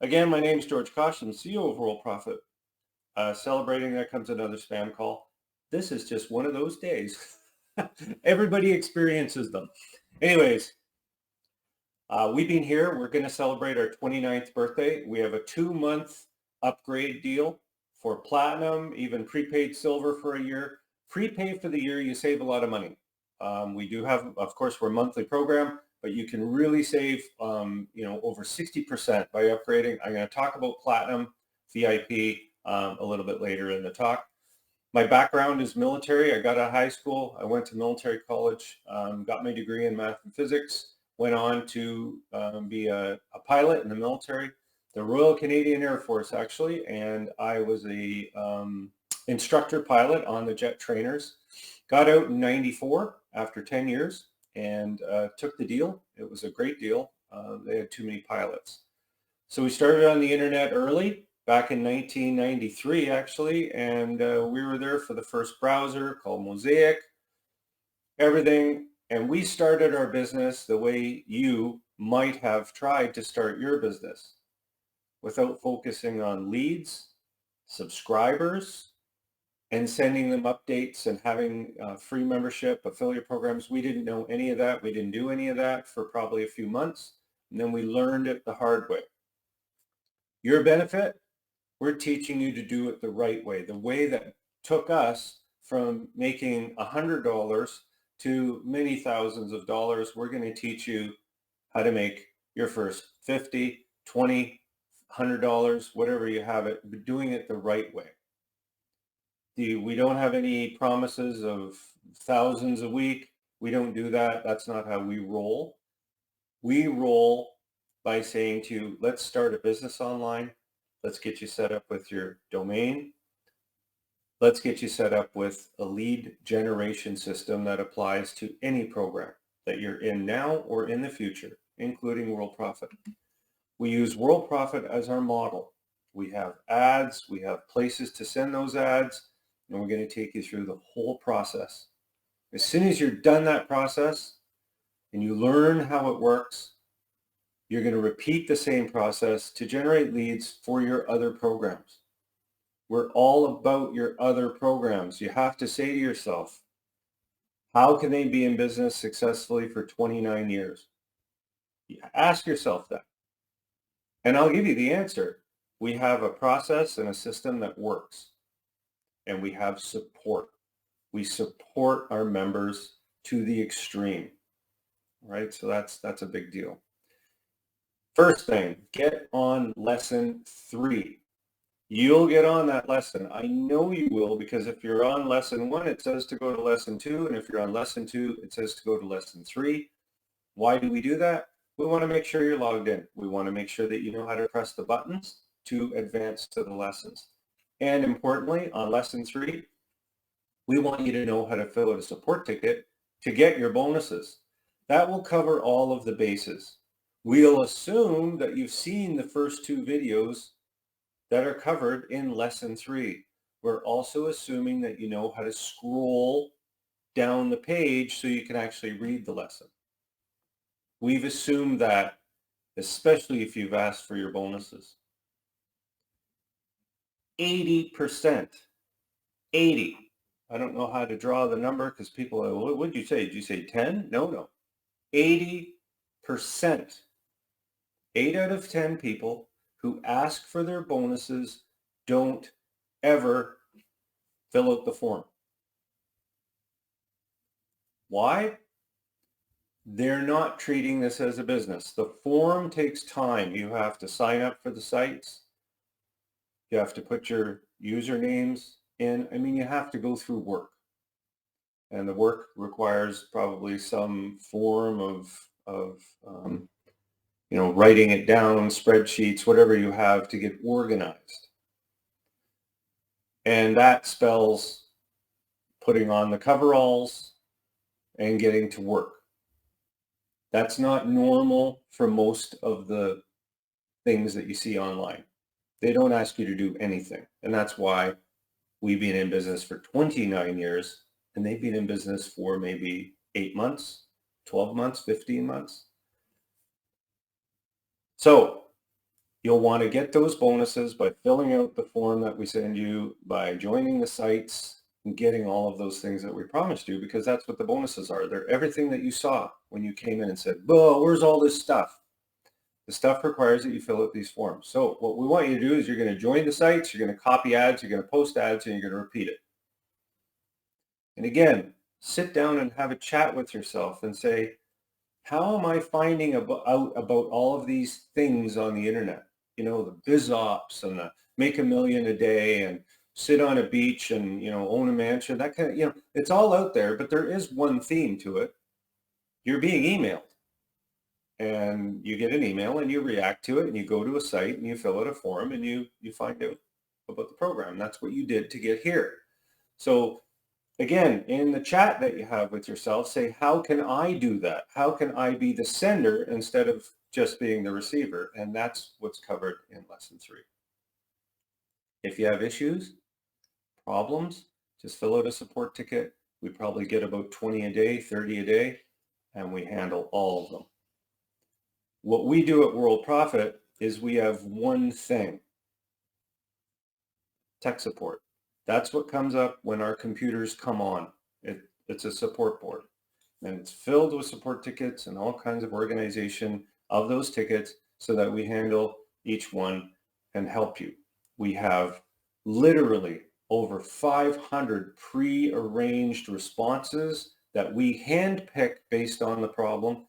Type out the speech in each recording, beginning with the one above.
Again, my name is George Kosch. I'm CEO of World Profit. Celebrating that comes another spam call. This is just one of those days. Everybody experiences them. Anyways, we've been here. We're going to celebrate our 29th birthday. We have a 2-month upgrade deal for platinum, even prepaid silver for a year. Prepay for the year, you save a lot of money. We do have, of course, we're a monthly program, but you can really save, over 60% by upgrading. I'm going to talk about platinum VIP a little bit later in the talk. My background is military. I got out of high school. I went to military college, got my degree in math and physics, went on to be a pilot in the military, the Royal Canadian Air Force actually, and I was a instructor pilot on the jet trainers. Got out in 94 after 10 years and took the deal. It was a great deal. They had too many pilots. So we started on the internet early, back in 1993 actually, and we were there for the first browser called Mosaic, everything. And we started our business the way you might have tried to start your business, without focusing on leads, subscribers, and sending them updates and having free membership, affiliate programs. We didn't know any of that. We didn't do any of that for probably a few months. And then we learned it the hard way. Your benefit, we're teaching you to do it the right way, the way that took us from making $100 to many thousands of dollars. We're going to teach you how to make your first $50, $20, $100, whatever you have it, but doing it the right way. We don't have any promises of thousands a week. We don't do that. That's not how we roll. We roll by saying to you, let's start a business online. Let's get you set up with your domain. Let's get you set up with a lead generation system that applies to any program that you're in now or in the future, including World Profit. We use World Profit as our model. We have ads, we have places to send those ads, and we're going to take you through the whole process. As soon as you're done that process and you learn how it works, you're going to repeat the same process to generate leads for your other programs. We're all about your other programs. You have to say to yourself, how can they be in business successfully for 29 years? You ask yourself that. And I'll give you the answer. We have a process and a system that works. And we have support. We support our members to the extreme. Right? So that's a big deal. First thing, get on lesson 3. You'll get on that lesson. I know you will, because if you're on lesson 1, it says to go to lesson 2. And if you're on lesson 2, it says to go to lesson 3. Why do we do that? We want to make sure you're logged in. We want to make sure that you know how to press the buttons to advance to the lessons. And importantly, on lesson 3, we want you to know how to fill out a support ticket to get your bonuses. That will cover all of the bases. We'll assume that you've seen the first 2 videos that are covered in lesson 3. We're also assuming that you know how to scroll down the page so you can actually read the lesson. We've assumed that, especially if you've asked for your bonuses. 80%. 80. I don't know how to draw the number because people are, what did you say? Did you say 10? No. 80%. 8 out of 10 people who ask for their bonuses don't ever fill out the form. Why? They're not treating this as a business. The form takes time. You have to sign up for the sites. You have to put your usernames in. I mean, you have to go through work. And the work requires probably some form of writing it down, spreadsheets, whatever you have to get organized. And that spells putting on the coveralls and getting to work. That's not normal for most of the things that you see online. They don't ask you to do anything. And that's why we've been in business for 29 years, and they've been in business for maybe 8 months, 12 months, 15 months. So You'll want to get those bonuses by filling out the form that we send you, by joining the sites, and getting all of those things that we promised you, because that's what the bonuses are. They're everything that you saw when you came in and said, "Whoa, where's all this stuff?" The stuff requires that you fill out these forms. So what we want you to do is you're going to join the sites, you're going to copy ads, you're going to post ads, and you're going to repeat it. And again, sit down and have a chat with yourself and say, how am I finding out about all of these things on the internet? You know, the biz ops and the make $1 million a day and sit on a beach and, own a mansion, that kind of, it's all out there, but there is one theme to it. You're being emailed. And you get an email and you react to it and you go to a site and you fill out a form and you find out about the program. That's what you did to get here. So again, in the chat that you have with yourself, say, how can I do that? How can I be the sender instead of just being the receiver? And that's what's covered in lesson 3. If you have issues, problems, just fill out a support ticket. We probably get about 20 a day, 30 a day, and we handle all of them. What we do at World Profit is we have one thing: tech support. That's what comes up when our computers come on. It's a support board, and it's filled with support tickets and all kinds of organization of those tickets so that we handle each one and help you. We have literally over 500 pre-arranged responses that we handpick based on the problem.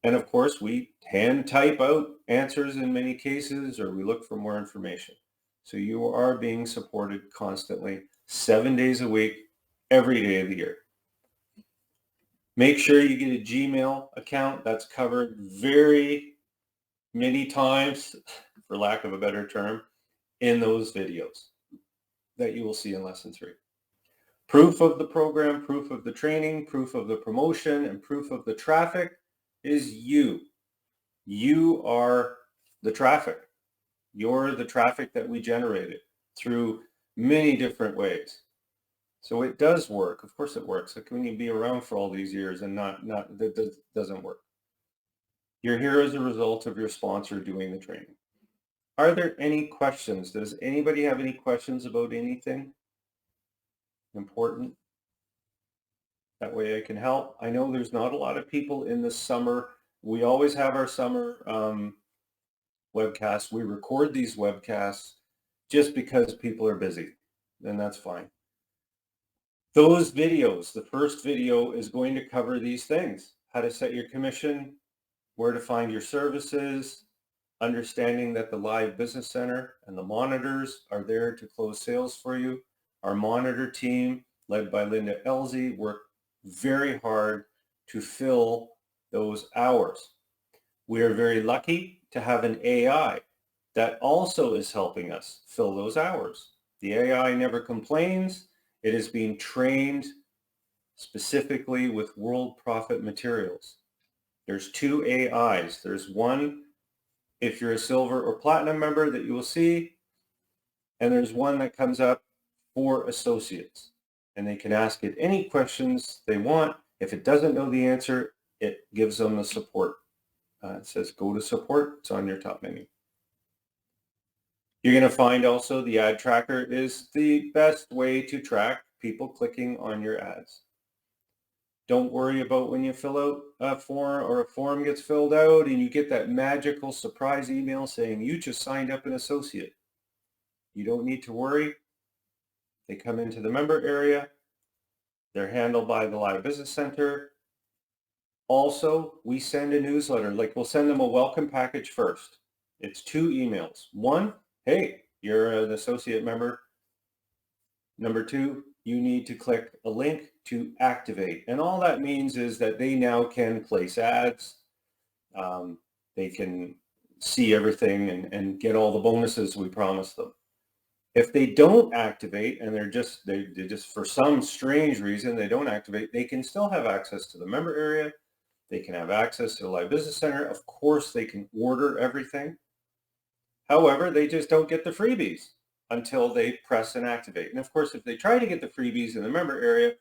And of course, we hand type out answers in many cases, or we look for more information. So you are being supported constantly, 7 days a week, every day of the year. Make sure you get a Gmail account. That's covered very many times, for lack of a better term, in those videos that you will see in lesson 3. Proof of the program, proof of the training, proof of the promotion, and proof of the traffic is you. You are the traffic. You're the traffic that we generated through many different ways. So it does work. Of course it works. How can you be around for all these years and that doesn't work? You're here as a result of your sponsor doing the training. Are there any questions? Does anybody have any questions about anything important? That way I can help. I know there's not a lot of people in the summer. We always have our summer webcasts. We record these webcasts just because people are busy, and that's fine. Those videos, the first video is going to cover these things: how to set your commission, where to find your services, understanding that the live business center and the monitors are there to close sales for you. Our monitor team, led by Linda Elzy, work very hard to fill those hours. We are very lucky to have an AI that also is helping us fill those hours. The AI never complains. It is being trained specifically with World Profit materials. There's 2 AIs. There's one if you're a silver or platinum member that you will see, and there's one that comes up for associates. And they can ask it any questions they want. If it doesn't know the answer, it gives them the support. It says go to support. It's on your top menu. You're going to find also the ad tracker is the best way to track people clicking on your ads. Don't worry about when you fill out a form or a form gets filled out and you get that magical surprise email saying you just signed up an associate. You don't need to worry. They come into the member area. They're handled by the Live Business Center. Also, we send a newsletter. Like, we'll send them a welcome package first. It's 2 emails. 1, hey, you're an associate member. Number 2, you need to click a link to activate. And all that means is that they now can place ads. They can see everything and get all the bonuses we promised them. If they don't activate and they just for some strange reason they don't activate, they can still have access to the member area. They can have access to the Live Business Center. Of course, they can order everything. However, they just don't get the freebies until they press and activate. And of course, if they try to get the freebies in the member area,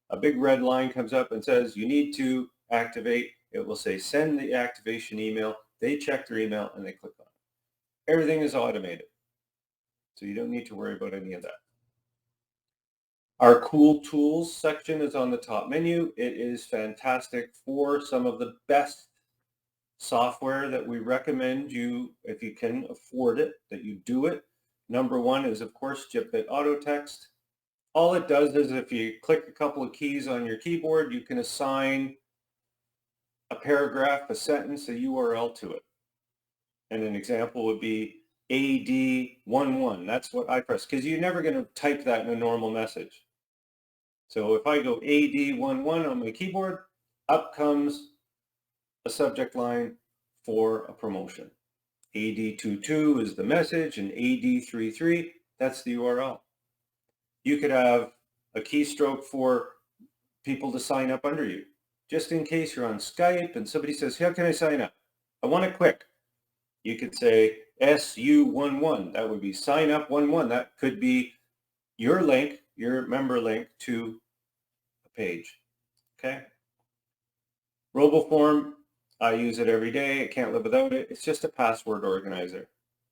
a big red line comes up and says, you need to activate. It will say, send the activation email. They check their email and they click on it. Everything is automated. So you don't need to worry about any of that. Our cool tools section is on the top menu. It is fantastic for some of the best software that we recommend you, if you can afford it, that you do it. Number one is, of course, Jitbit Auto Text. All it does is if you click a couple of keys on your keyboard, you can assign a paragraph, a sentence, a URL to it. And an example would be AD11. That's what I press, because you're never going to type that in a normal message. So if I go AD11 on my keyboard, up comes a subject line for a promotion. AD22 is the message, and AD33, that's the URL. You could have a keystroke for people to sign up under you, just in case you're on Skype and somebody says, how can I sign up? I want it quick. You could say SU11. That would be sign up 11. That could be your link, your member link to a page. Okay. RoboForm, I use it every day. I can't live without it. It's just a password organizer.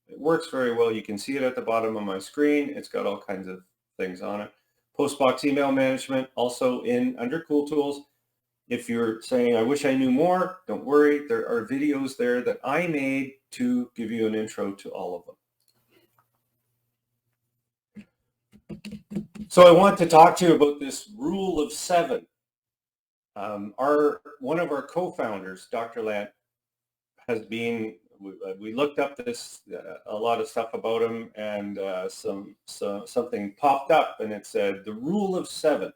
It works very well. You can see it at the bottom of my screen. It's got all kinds of things on it. Postbox email management, also in under Cool Tools. If you're saying, I wish I knew more, don't worry. There are videos there that I made to give you an intro to all of them. So I want to talk to you about this rule of 7. One of our co-founders, Dr. Lant, has been, we looked up this, a lot of stuff about him, and something popped up and it said the rule of 7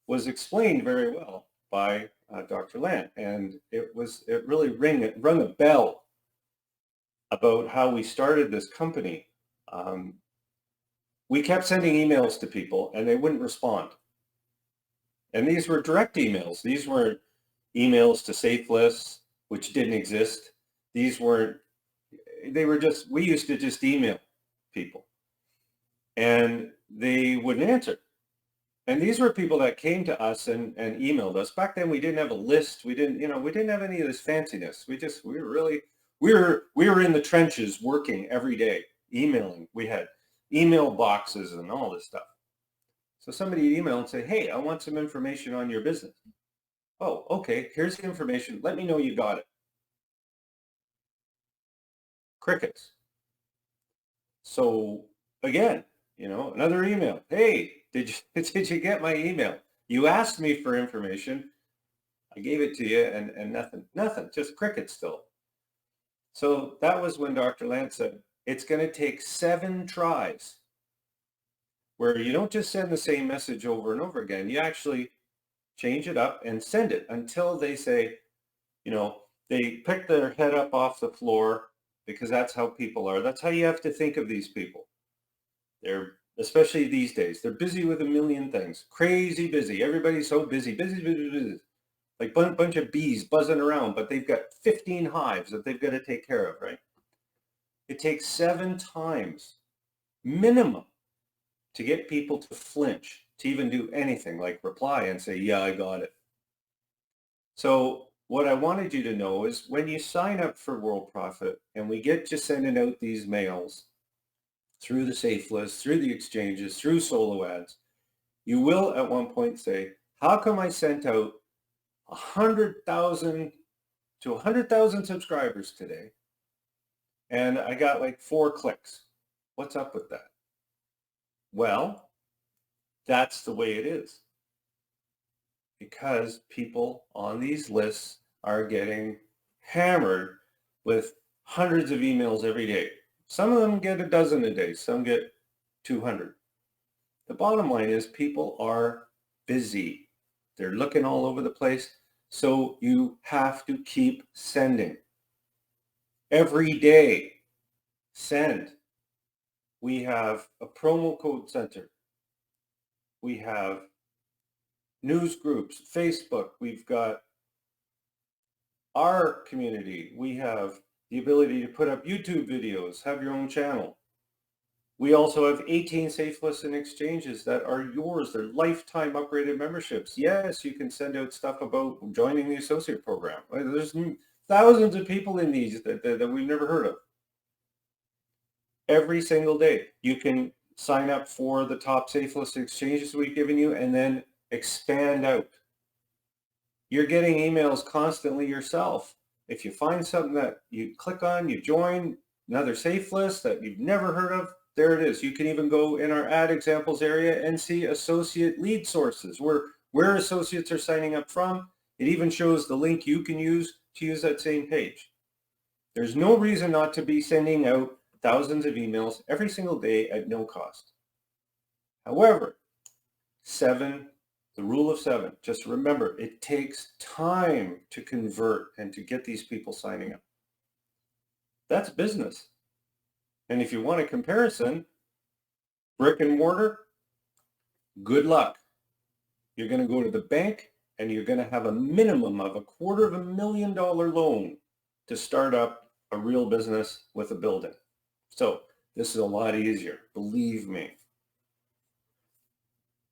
was explained very well by Dr. Lant, and it really rung a bell about how we started this company. We kept sending emails to people and they wouldn't respond. And these were direct emails. These weren't emails to safe lists, which didn't exist. They were just, we used to just email people and they wouldn't answer. And these were people that came to us and emailed us. Back then we didn't have a list. We didn't have any of this fanciness. We were in the trenches working every day, emailing. We had email boxes and all this stuff. So somebody would email and say, hey, I want some information on your business. Oh, okay, here's the information. Let me know you got it. Crickets. So again, another email. Hey, did you get my email? You asked me for information. I gave it to you and nothing, just crickets still. So that was when Dr. Lance said, it's going to take 7 tries where you don't just send the same message over and over again. You actually change it up and send it until they say, they pick their head up off the floor, because that's how people are. That's how you have to think of these people. They're, especially these days, they're busy with a million things. Crazy busy. Everybody's so busy. Like a bunch of bees buzzing around, but they've got 15 hives that they've got to take care of, right? It takes 7 times minimum to get people to flinch, to even do anything like reply and say, yeah, I got it. So what I wanted you to know is when you sign up for World Profit and we get to sending out these mails through the safe list, through the exchanges, through solo ads, you will at one point say, how come I sent out 100,000 to 100,000 subscribers today and I got like 4 clicks? What's up with that? Well, that's the way it is, because people on these lists are getting hammered with hundreds of emails every day. Some of them get a dozen a day, some get 200. The bottom line is people are busy. They're looking all over the place. So you have to keep sending. Every day, send. We have a promo code center. We have news groups, Facebook. We've got our community. We have the ability to put up YouTube videos, have your own channel. We also have 18 safe lists and exchanges that are yours. They're lifetime upgraded memberships. Yes, you can send out stuff about joining the associate program. There's thousands of people in these that we've never heard of. every single day. You can sign up for the top safe list exchanges we've given you and then expand out. You're getting emails constantly yourself. If you find something that you click on, you join another safe list that you've never heard of, there it is. You can even go in our ad examples area and see associate lead sources where associates are signing up from. It even shows the link you can use to use that same page. There's no reason not to be sending out thousands of emails every single day at no cost. However, the rule of 7, just remember, it takes time to convert and to get these people signing up. That's business. And if you want a comparison, brick and mortar, good luck. You're going to go to the bank and you're going to have a minimum of $250,000 loan to start up a real business with a building. So this is a lot easier, believe me.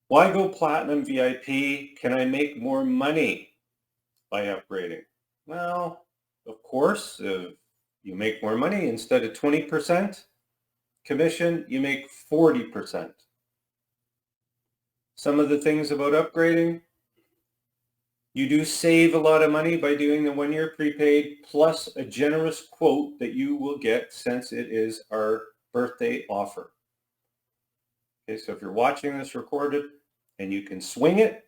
Why go Platinum VIP? Can I make more money by upgrading? Well, of course, if you make more money, instead of 20% commission, you make 40%. Some of the things about upgrading, you do save a lot of money by doing the 1-year prepaid plus a generous quote that you will get since it is our birthday offer. Okay, so if you're watching this recorded and you can swing it,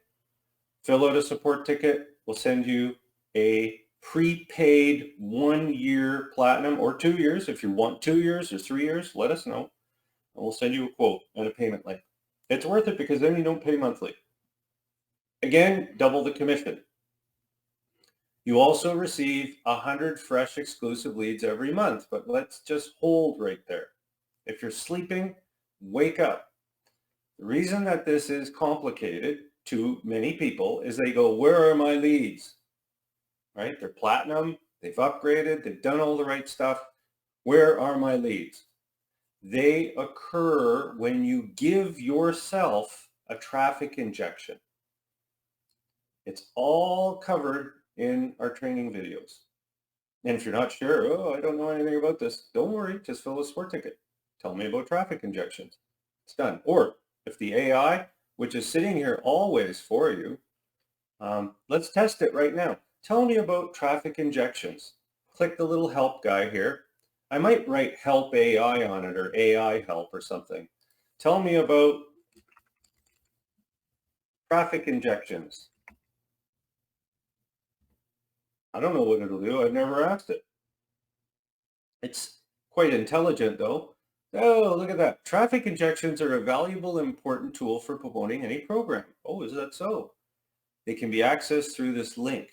fill out a support ticket. We'll send you a prepaid 1-year platinum or 2 years. If you want 2 years or 3 years, let us know. And we'll send you a quote and a payment link. It's worth it because then you don't pay monthly. Again, double the commission. You also receive 100 fresh exclusive leads every month, but let's just hold right there. If you're sleeping, wake up. The reason that this is complicated to many people is they go, where are my leads? Right? They're platinum, they've upgraded, they've done all the right stuff. Where are my leads? They occur when you give yourself a traffic injection. It's all covered in our training videos. And if you're not sure, oh, I don't know anything about this, don't worry, just fill a support ticket. Tell me about traffic injections. It's done. Or if the AI, which is sitting here always for you, let's test it right now. Tell me about traffic injections. Click the little help guy here. I might write help AI on it or AI help or something. Tell me about traffic injections. I don't know what it'll do. I've never asked it. It's quite intelligent though. Oh, look at that. Traffic injections are a valuable and important tool for promoting any program. Oh, is that so? They can be accessed through this link.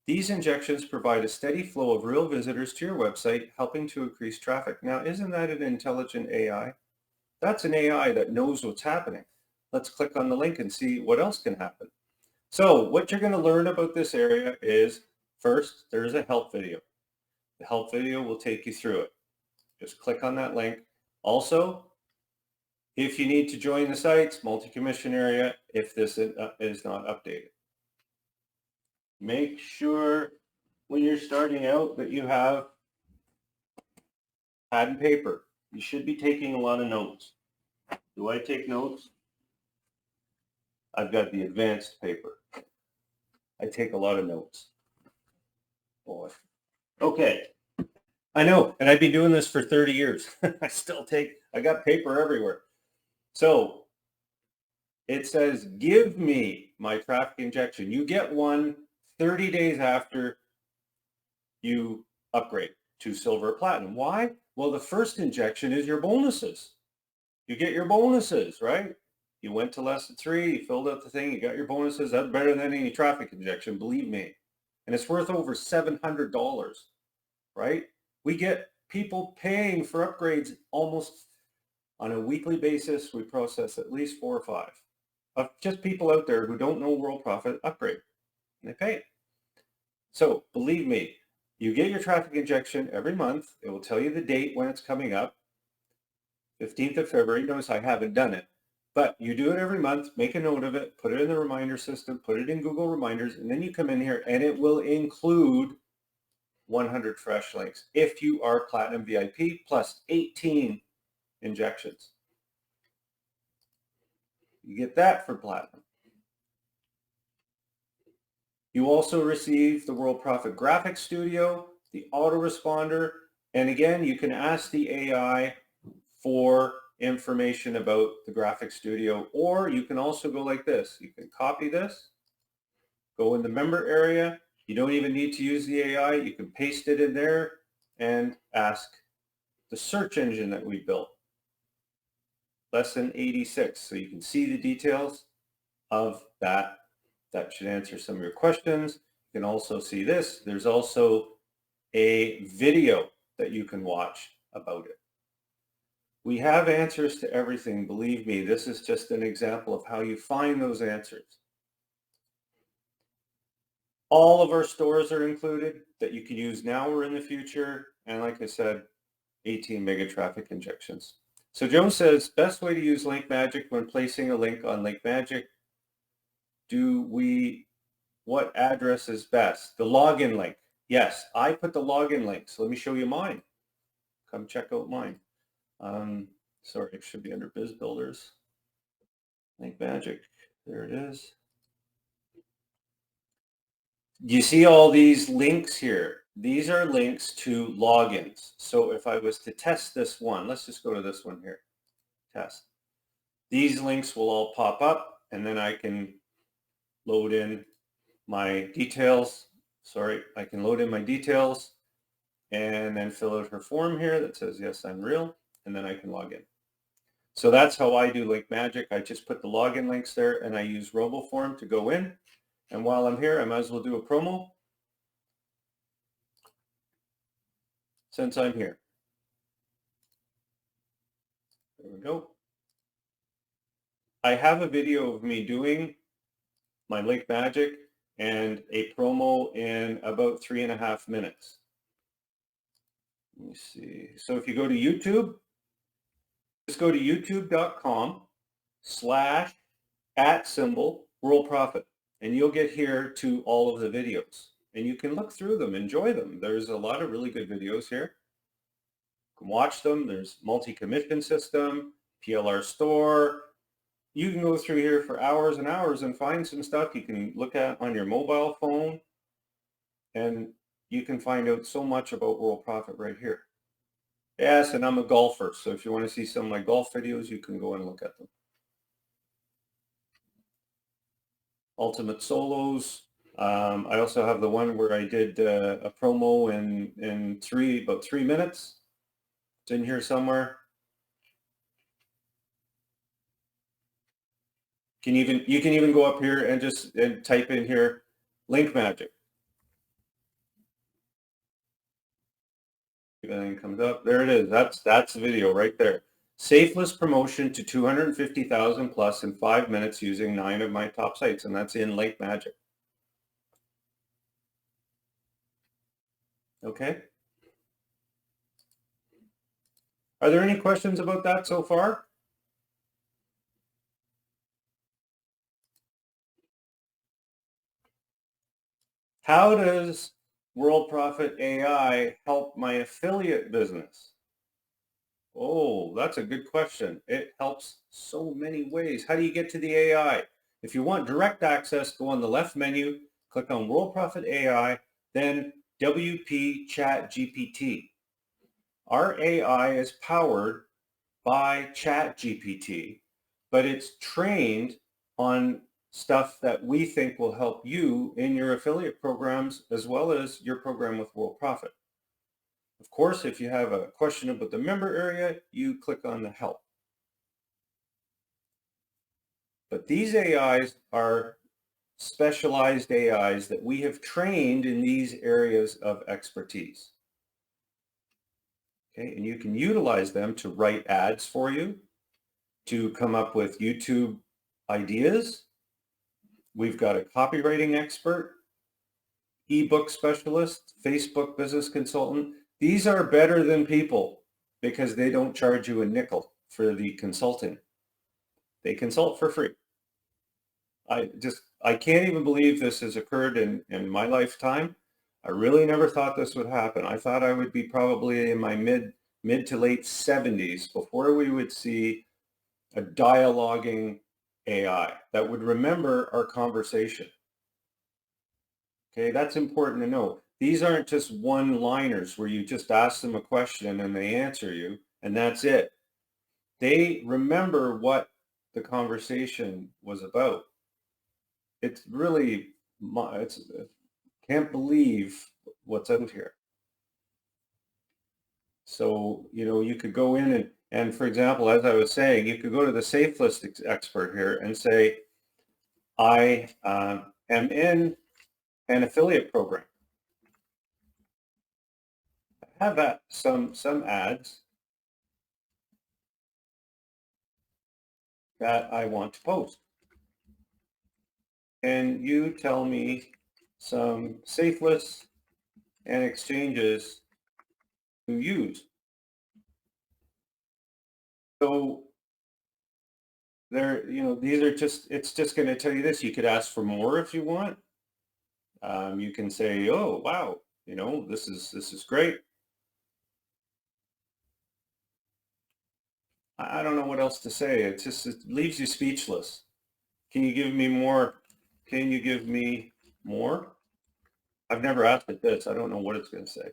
These injections provide a steady flow of real visitors to your website, helping to increase traffic. Now, isn't that an intelligent AI? That's an AI that knows what's happening. Let's click on the link and see what else can happen. So what you're going to learn about this area is, first, there's a help video. The help video will take you through it. Just click on that link. Also, if you need to join the sites, multi-commission area, if this is not updated. Make sure when you're starting out that you have pad and paper. You should be taking a lot of notes. Do I take notes? I've got the advanced paper. I take a lot of notes. Boy. Okay. I know, and I've been doing this for 30 years. I got paper everywhere. So it says, give me my traffic injection. You get one 30 days after you upgrade to silver or platinum. Why? Well, the first injection is your bonuses. You get your bonuses, right? You went to lesson 3, you filled out the thing, you got your bonuses. That's better than any traffic injection, believe me. And it's worth over $700, right? We get people paying for upgrades almost on a weekly basis. We process at least 4 or 5 of just people out there who don't know World Profit upgrade, and they pay it. So believe me, you get your traffic injection every month. It will tell you the date when it's coming up, 15th of February. Notice I haven't done it, but you do it every month. Make a note of it, put it in the reminder system, put it in Google Reminders, and then you come in here and it will include 100 fresh links if you are Platinum VIP plus 18 injections. You get that for platinum. You also receive the World Profit Graphics Studio, the autoresponder, and again, you can ask the AI for information about the graphics studio, or you can also go like this. You can copy this, go in the member area. You don't even need to use the AI. You can paste it in there and ask the search engine that we built. Lesson 86. So you can see the details of that. That should answer some of your questions. You can also see this. There's also a video that you can watch about it. We have answers to everything. Believe me, this is just an example of how you find those answers. All of our stores are included that you can use now or in the future. And like I said, 18 mega traffic injections. So Joan says, best way to use Link Magic when placing a link on Link Magic. What address is best? The login link. Yes, I put the login link. So let me show you mine. Come check out mine. Sorry, it should be under Biz Builders. Link Magic. There it is. You see all these links here. These are links to logins. So if I was to test this one, let's just go to this one here. Test. These links will all pop up, and then I can load in my details. Sorry, I can load in my details and then fill out her form here that says, yes, I'm real, and then I can log in. So that's how I do Link Magic. I just put the login links there, and I use RoboForm to go in. And while I'm here, I might as well do a promo since I'm here. There we go. I have a video of me doing my Link Magic and a promo in about 3.5 minutes. Let me see. So if you go to YouTube, just go to youtube.com/@World Profit, and you'll get here to all of the videos. And you can look through them, enjoy them. There's a lot of really good videos here. You can watch them. There's multi-commission system, PLR store. You can go through here for hours and hours and find some stuff you can look at on your mobile phone. And you can find out so much about World Profit right here. Yes, and I'm a golfer. So if you want to see some of my golf videos, you can go and look at them. Ultimate Solos. I also have the one where I did a promo in about 3 minutes. It's in here somewhere. You can even go up here and just type in here Link Magic. Everything comes up. There it is. That's the video right there. Safeless promotion to 250,000 plus in 5 minutes using 9 of my top sites, and that's in Link Magic. Okay. Are there any questions about that so far? How does World Profit AI help my affiliate business? Oh, that's a good question. It helps so many ways. How do you get to the AI? If you want direct access, go on the left menu, click on World Profit AI, then WP Chat GPT. Our AI is powered by Chat GPT, but it's trained on stuff that we think will help you in your affiliate programs as well as your program with World Profit. Of course, if you have a question about the member area, you click on the help. But these AIs are specialized AIs that we have trained in these areas of expertise. Okay, and you can utilize them to write ads for you, to come up with YouTube ideas. We've got a copywriting expert, ebook specialist, Facebook business consultant. These are better than people because they don't charge you a nickel for the consulting. They consult for free. I can't even believe this has occurred in my lifetime. I really never thought this would happen. I thought I would be probably in my mid mid to late 70s before we would see a dialoguing AI that would remember our conversation. Okay, that's important to know. These aren't just one-liners where you just ask them a question and they answer you, and that's it. They remember what the conversation was about. It's really, it's can't believe what's out here. So, you could go in and for example, as I was saying, you could go to the safe list expert here and say, I am in an affiliate program. I have some ads that I want to post. And you tell me some safe lists and exchanges to use. So these are it's just going to tell you this. You could ask for more if you want. You can say, oh, wow, this is great. I don't know what else to say. It leaves you speechless. Can you give me more? Can you give me more? I've never asked it this. I don't know what it's going to say.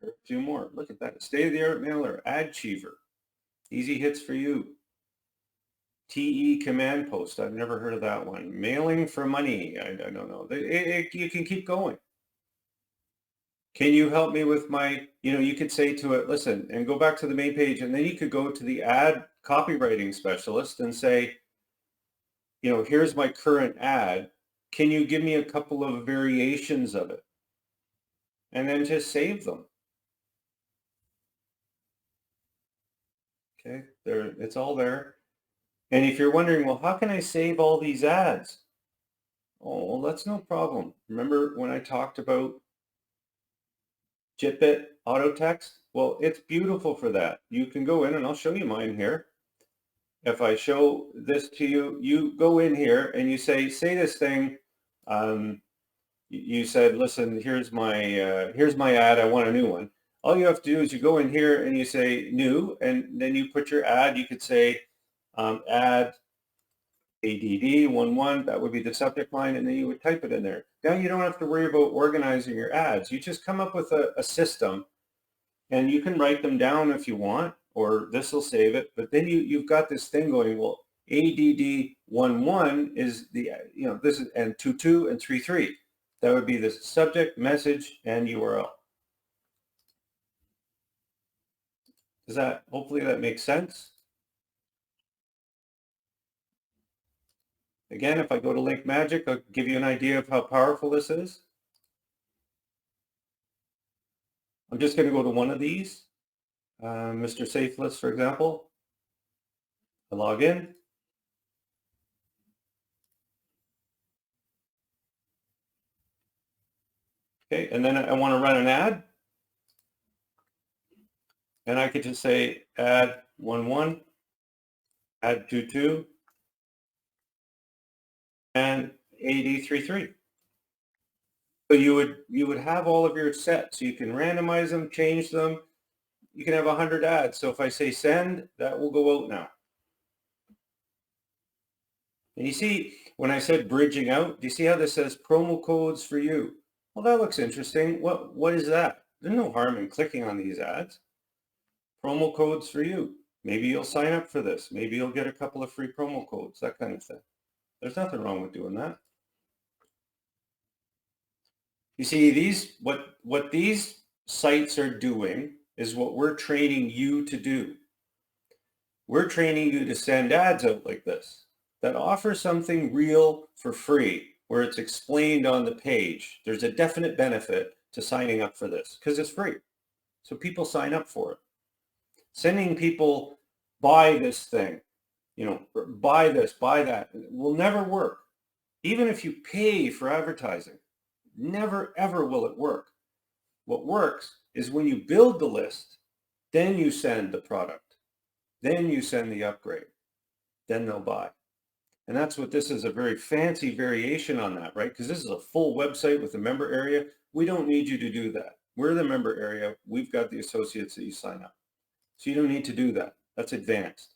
A few more. Look at that. State-of-the-art mailer, ad achiever. Easy hits for you. TE command post. I've never heard of that one. Mailing for money. I don't know. You can keep going. Can you help me with my, you could say to it, listen, and go back to the main page, and then you could go to the ad copywriting specialist and say, here's my current ad. Can you give me a couple of variations of it? And then just save them. Okay, there, it's all there. And if you're wondering, well, how can I save all these ads? Oh, well, that's no problem. Remember when I talked about Jitbit auto text? Well, it's beautiful for that. You can go in, and I'll show you mine here. If I show this to you, you go in here and you say this thing. You said, listen, here's my ad. I want a new one. All you have to do is you go in here and you say new, and then you put your ad. You could say ad ADD11, that would be the subject line, and then you would type it in there. Now you don't have to worry about organizing your ads. You just come up with a system, and you can write them down if you want, or this will save it. But then you've got this thing going, well, ADD11 is the, this is, and 22 and 33. That would be the subject, message, and URL. Hopefully that makes sense. Again, if I go to Link Magic, I'll give you an idea of how powerful this is. I'm just going to go to one of these, Mr. Safe List, for example. I log in. Okay, and then I want to run an ad. And I could just say add 11, add 22, and AD33. So you would have all of your sets. You can randomize them, change them. You can have 100 ads. So if I say send, that will go out now. And you see, when I said bridging out, do you see how this says promo codes for you? Well, that looks interesting. What is that? There's no harm in clicking on these ads. Promo codes for you. Maybe you'll sign up for this. Maybe you'll get a couple of free promo codes, that kind of thing. There's nothing wrong with doing that. You see, what these sites are doing is what we're training you to do. We're training you to send ads out like this that offer something real for free, where it's explained on the page. There's a definite benefit to signing up for this because it's free. So people sign up for it. Sending people buy this thing, buy this, buy that, will never work. Even if you pay for advertising, never ever will it work. What works is when you build the list, then you send the product, then you send the upgrade, then they'll buy. And that's what this is, a very fancy variation on that, right? Because this is a full website with a member area. We don't need you to do that. We're the member area. We've got the associates that you sign up. So you don't need to do that. That's advanced.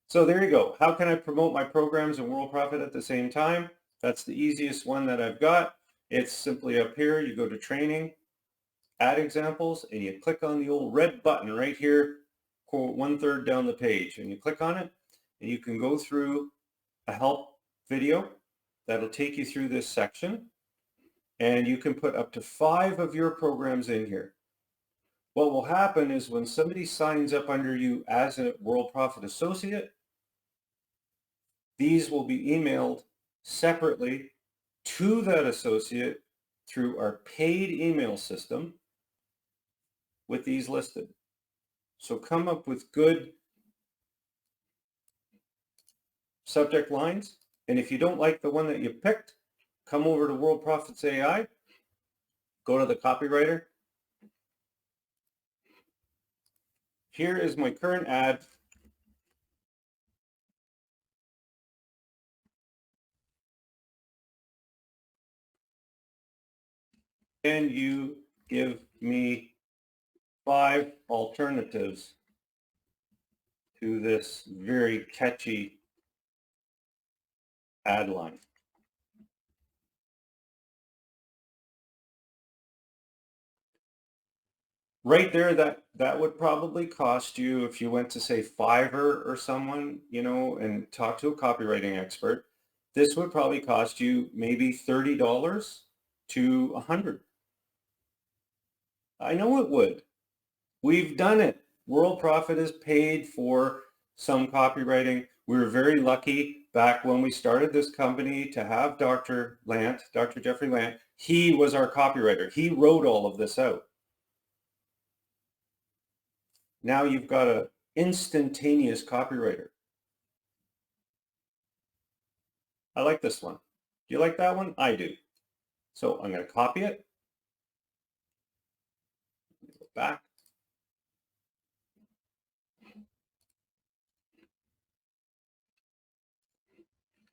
So there you go. How can I promote my programs and World Profit at the same time? That's the easiest one that I've got. It's simply up here. You go to training, add examples, and you click on the old red button right here, quote, 1/3 down the page, and you click on it, and you can go through a help video that'll take you through this section, and you can put up to 5 of your programs in here. What will happen is when somebody signs up under you as a World Profit Associate, these will be emailed separately to that associate through our paid email system with these listed. So come up with good subject lines. And if you don't like the one that you picked, come over to World Profits AI, go to the copywriter. Here is my current ad. Can you give me 5 alternatives to this very catchy ad line? Right there, that would probably cost you, if you went to say Fiverr or someone, you know, and talk to a copywriting expert, this would probably cost you maybe $30 to $100. I know it would. We've done it. World Profit has paid for some copywriting. We were very lucky back when we started this company to have Dr. Jeffrey Lant. He was our copywriter. He wrote all of this out. Now you've got an instantaneous copywriter. I like this one. Do you like that one? I do. So I'm going to copy it. Go back.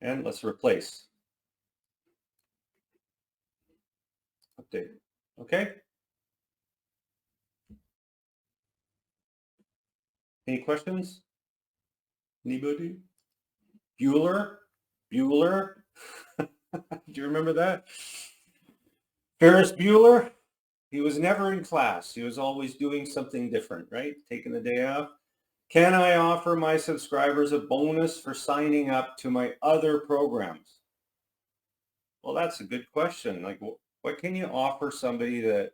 And let's replace. Update. Okay. Any questions? Anybody? Bueller? Do you remember that? Ferris Bueller? He was never in class. He was always doing something different, right? Taking the day off. Can I offer my subscribers a bonus for signing up to my other programs? Well, that's a good question. Like, what can you offer somebody that,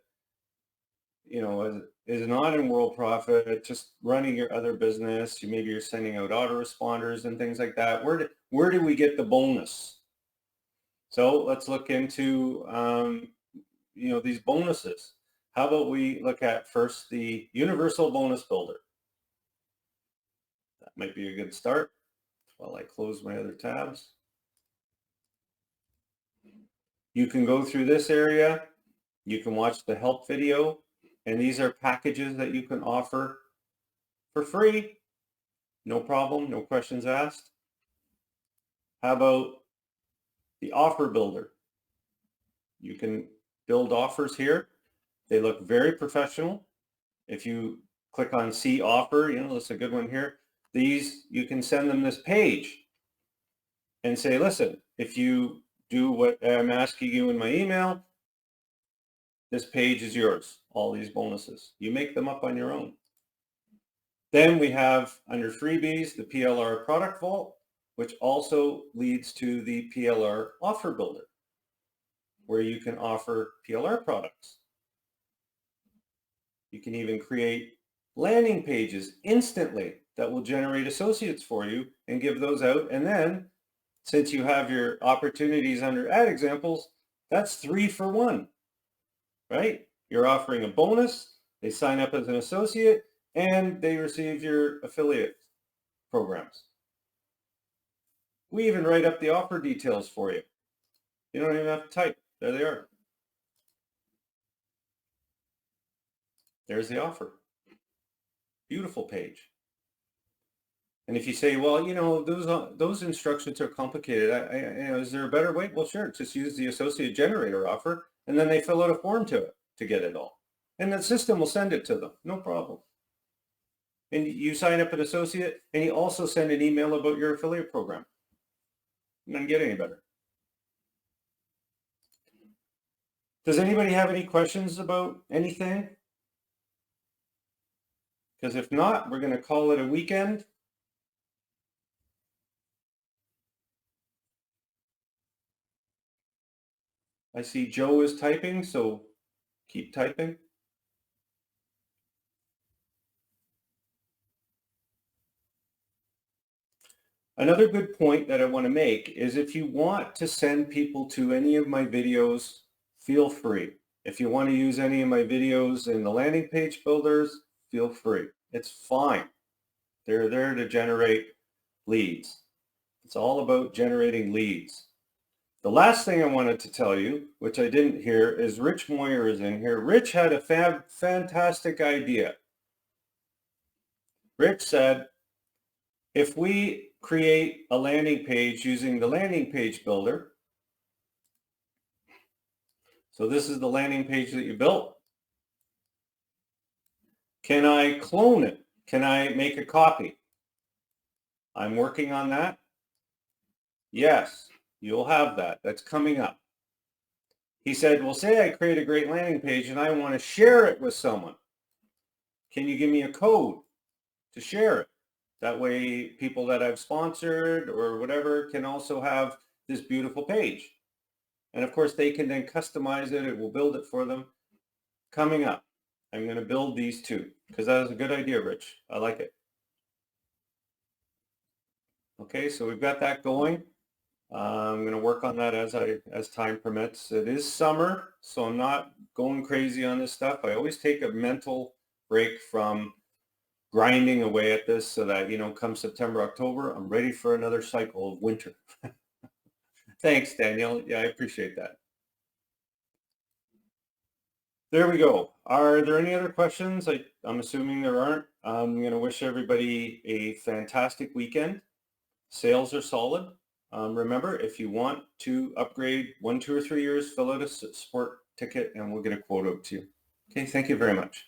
you know, is not in World Profit, just running your other business? Maybe you're sending out autoresponders and things like that. Where do we get the bonus? So let's look into, you know, these bonuses. How about we look at first the Universal Bonus Builder? That might be a good start while I close my other tabs. You can go through this area. You can watch the help video, and these are packages that you can offer for free. No problem, no questions asked. How about the Offer Builder? You can build offers here. They look very professional. If you click on See Offer, you know, that's a good one here. These, you can send them this page and say, listen, if you do what I'm asking you in my email, this page is yours, all these bonuses. You make them up on your own. Then we have under freebies, the PLR Product Vault, which also leads to the PLR Offer Builder, where you can offer PLR products. You can even create landing pages instantly that will generate associates for you and give those out. And then, since you have your opportunities under ad examples, that's 3 for 1, right? You're offering a bonus, they sign up as an associate, and they receive your affiliate programs. We even write up the offer details for you. You don't even have to type. There they are. There's the offer. Beautiful page. And if you say, well, you know, those instructions are complicated. You know, is there a better way? Well, sure. Just use the associate generator offer, and then they fill out a form to get it all. And the system will send it to them. No problem. and you sign up an associate, and you also send an email about your affiliate program. It doesn't get any better. Does anybody have any questions about anything? Because if not, we're going to call it a weekend. I see Joe is typing, so keep typing. Another good point that I want to make is if you want to send people to any of my videos, feel free. If you want to use any of my videos in the landing page builders, feel free. It's fine. They're there to generate leads. It's all about generating leads. The last thing I wanted to tell you, which I didn't hear, is Rich Moyer is in here. Rich had a fantastic idea. Rich said, if we create a landing page using the landing page builder, so this is the landing page that you built, can I clone it? Can I make a copy? I'm working on that. Yes, you'll have that. That's coming up. He said, well, say I create a great landing page and I want to share it with someone. Can you give me a code to share it? That way people that I've sponsored or whatever can also have this beautiful page. And of course, they can then customize it. It will build it for them. Coming up, I'm going to build these two because that was a good idea, Rich. I like it. Okay, so we've got that going. I'm going to work on that as time permits. It is summer, so I'm not going crazy on this stuff. I always take a mental break from grinding away at this so that, come September, October, I'm ready for another cycle of winter. Thanks, Daniel. Yeah, I appreciate that. There we go. Are there any other questions? I'm assuming there aren't. I'm going to wish everybody a fantastic weekend. Sales are solid. Remember, if you want to upgrade 1, 2, or 3 years, fill out a support ticket and we'll get a quote out to you. Okay, thank you very much.